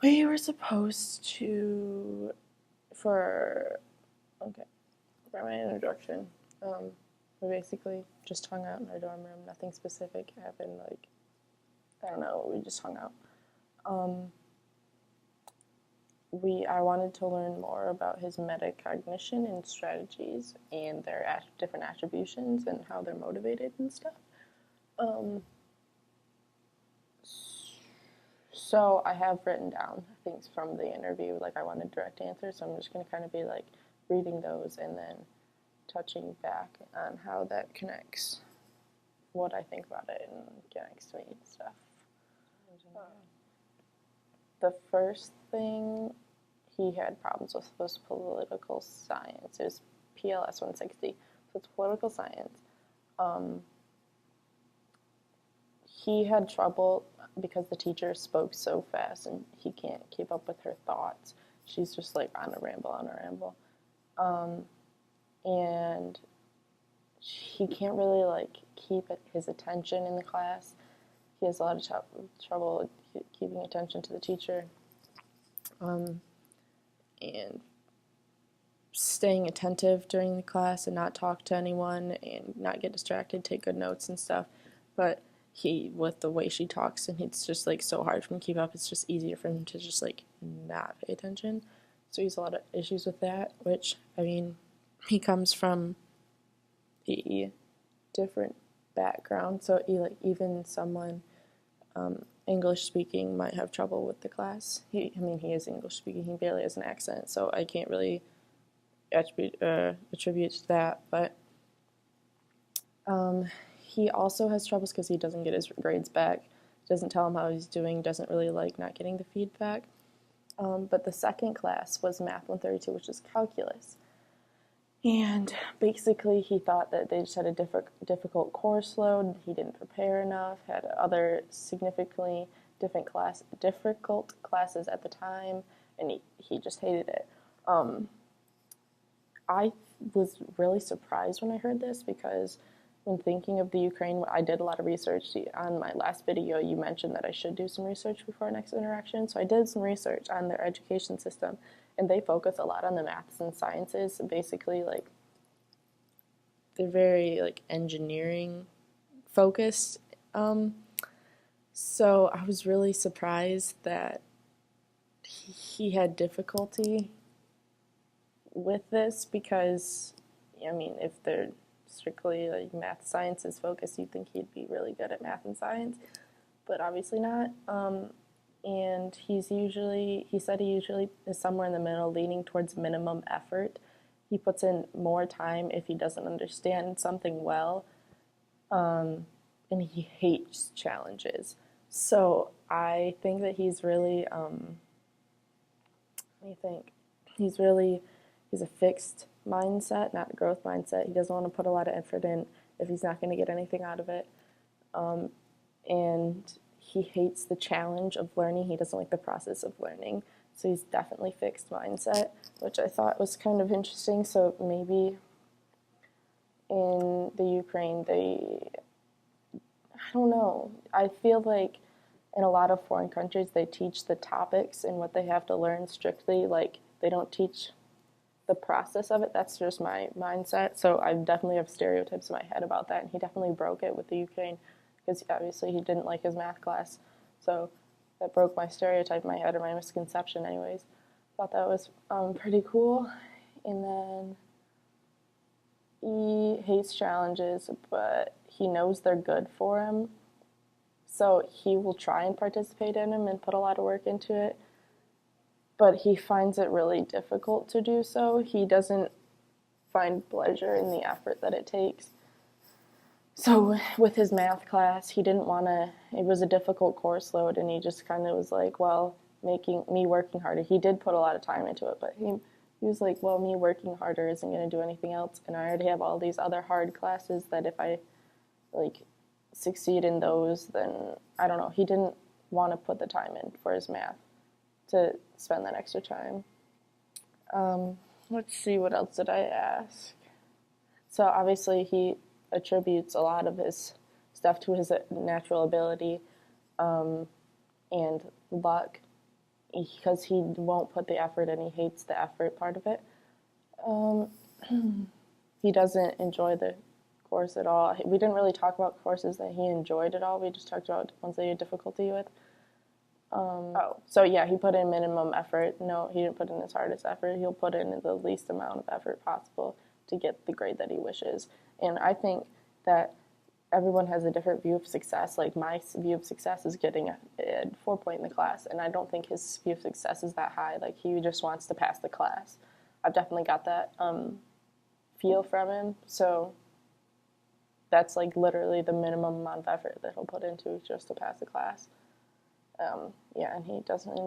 We were supposed to, for, okay, for my introduction, we basically just hung out in our dorm room. Nothing specific happened. Like, I don't know, we just hung out. Um, I wanted to learn more about his metacognition and strategies and their different attributions and how they're motivated and stuff. Um, so I have written down things from the interview, like I wanted direct answers, so I'm just going to kind of be like reading those and then touching back on how that connects, what I think about it and connects to me and stuff. The first thing he had problems with was political science. It was PLS 160, so it's political science. Um, he had trouble because the teacher spoke so fast and he can't keep up with her thoughts. She's just like on a ramble, on a ramble. And he can't really like keep his attention in the class. He has a lot of trouble keeping attention to the teacher. And staying attentive during the class and not talk to anyone and not get distracted, take good notes and stuff. But with the way she talks, and it's just like so hard for him to keep up, it's just easier for him to just like not pay attention. So he has a lot of issues with that, which, I mean, he comes from a different background, so even someone English speaking might have trouble with the class. He is English speaking. He barely has an accent, so I can't really attribute to that. But he also has troubles because he doesn't get his grades back. Doesn't tell him how he's doing. Doesn't really like not getting the feedback. But the second class was Math 132, which is calculus. And basically, he thought that they just had a difficult course load. He didn't prepare enough. Had other significantly difficult classes at the time, and he just hated it. I was really surprised when I heard this because when thinking of the Ukraine, I did a lot of research. On my last video, you mentioned that I should do some research before our next interaction, so I did some research on their education system, and they focus a lot on the maths and sciences. Basically, like, they're very like engineering focused. So I was really surprised that he had difficulty with this because, I mean, if they're strictly like math sciences focused, you'd think he'd be really good at math and science, but obviously not. And he said he usually is somewhere in the middle, leaning towards minimum effort. He puts in more time if he doesn't understand something well, and he hates challenges. So I think that he's really, what do you think? He's a fixed mindset, not a growth mindset. He doesn't want to put a lot of effort in if he's not going to get anything out of it. And he hates the challenge of learning. He doesn't like the process of learning. So he's definitely fixed mindset, which I thought was kind of interesting. So maybe in the Ukraine, I don't know. I feel like in a lot of foreign countries, they teach the topics and what they have to learn strictly. Like, they don't teach the process of it. That's just my mindset. So I definitely have stereotypes in my head about that. And he definitely broke it with the Ukraine because obviously he didn't like his math class. So that broke my stereotype in my head, or my misconception anyways. Thought that was pretty cool. And then he hates challenges, but he knows they're good for him. So he will try and participate in them and put a lot of work into it. But he finds it really difficult to do so. He doesn't find pleasure in the effort that it takes. So with his math class, he didn't want to, it was a difficult course load, and he just kind of was like, well, making me working harder. He did put a lot of time into it, but he was like, well, me working harder isn't going to do anything else, and I already have all these other hard classes that if I like succeed in those, then I don't know. He didn't want to put the time in for his math to spend that extra time. Let's see, what else did I ask? So obviously he attributes a lot of his stuff to his natural ability and luck. because he won't put the effort in. He hates the effort part of it. Um, he doesn't enjoy the course at all. We didn't really talk about courses that he enjoyed at all. We just talked about ones that he had difficulty with. So yeah, he put in minimum effort. No, he didn't put in his hardest effort. He'll put in the least amount of effort possible to get the grade that he wishes. And I think that everyone has a different view of success. Like my view of success is getting a 4 point in the class, and I don't think his view of success is that high. Like he just wants to pass the class. I've definitely got that feel from him. So that's like literally the minimum amount of effort that he'll put into just to pass the class. Yeah, and he doesn't